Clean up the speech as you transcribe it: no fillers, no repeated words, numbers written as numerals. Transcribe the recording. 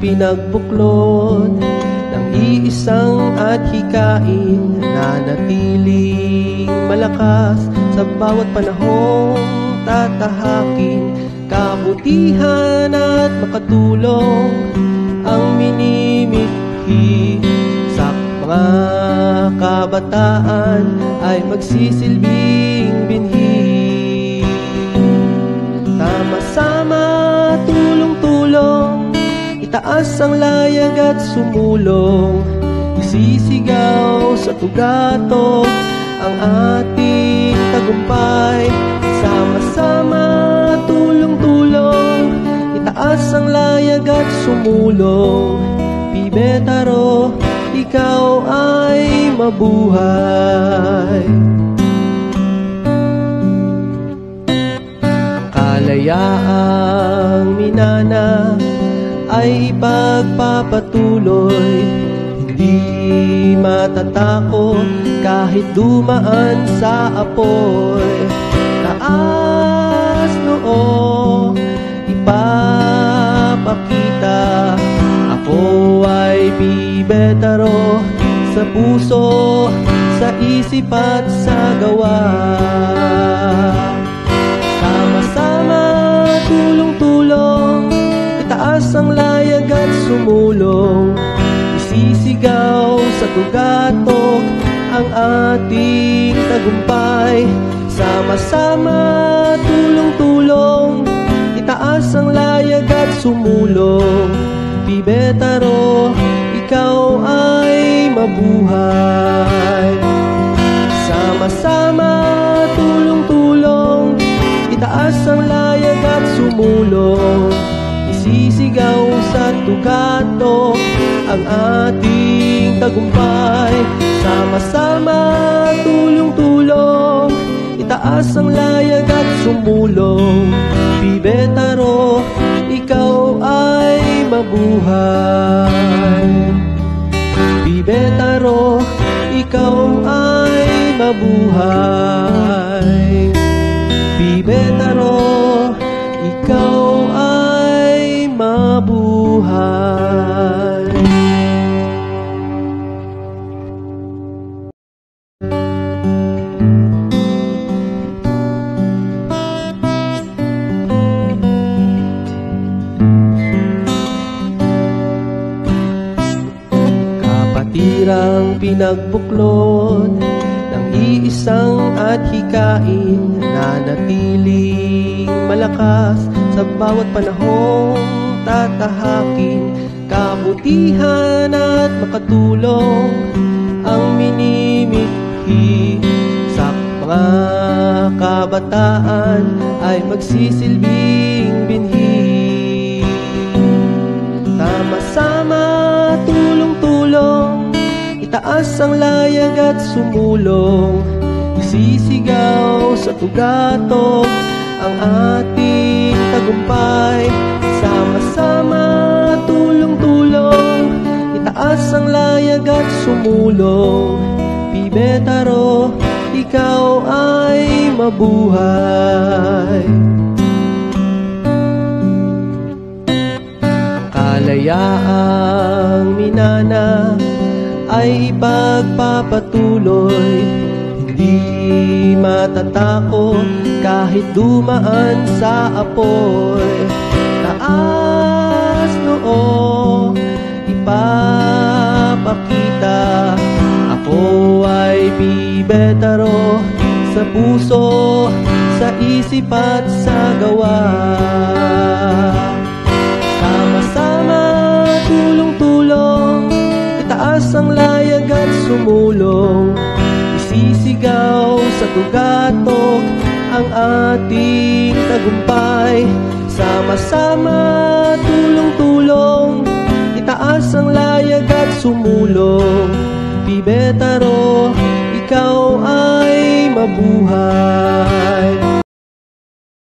pinagbuklod ng iisang adhikain na natiling malakas sa bawat panahong tatahakin. Kabutihan at makatulong ang minimithi sa mga kabataan ay magsisilbing binhi. Sama-sama, tulong-tulong, itaas ang layag at sumulong, isisigaw sa tugatog ang ating tagumpay. Sama-sama, tulong-tulong, itaas ang layag at sumulong, Pibetaro, ikaw ay mabuhay. Kalayaang minana ay ipagpapatuloy, hindi matatakot kahit dumaan sa apoy. Taas noo, ipapakita, ako ay Pibetaro sa puso, sa isip at sa gawa. Sama-sama, tulong-tulong, itaas ang layag at sumulong, isisigaw sa tugatog ang ating tagumpay. Sama-sama, tulong-tulong, itaas ang layag at sumulong, Pibetaro, ikaw ay mabuhay. Sama-sama, tulong-tulong, itaas ang layag at sumulong, isisigaw sa tugatog ang ating tagumpay. Sama-sama, tulong-tulong, itaas ang layag at sumulong, Pibetaro, ikaw ay mabuhay. Pibetaro, ikaw ay mabuhay. Pibetaro, ikaw ay mabuhay. Kapatiran pinagbuklod ng iisang adhikain na natiling malakas sa bawat panahong tatahakin. Kabutihan at makatulong ang minimithi sa mga kabataan ay magsisilbing binhi. Sama-sama, tulong-tulong, itaas ang layag at sumulong, isisigaw sa tugatog ang ating tagumpay. Sama-sama, tulong-tulong, itaas ang layag at sumulong, Pibetaro, ikaw ay mabuhay. Kalayaang minana ay ipagpapatuloy, hindi matatakot kahit dumaan sa apoy. Taas noo, ipapakita, ako ay Pibetaro sa puso, sa isip at sa gawa. Sama-sama, tulong-tulong, itaas ang layag at sumulong, isisigaw sa tugatog ang ating tagumpay. Sama-sama, tulong-tulong, itaas ang layag at sumulong, Pibetaro, ikaw ay mabuhay.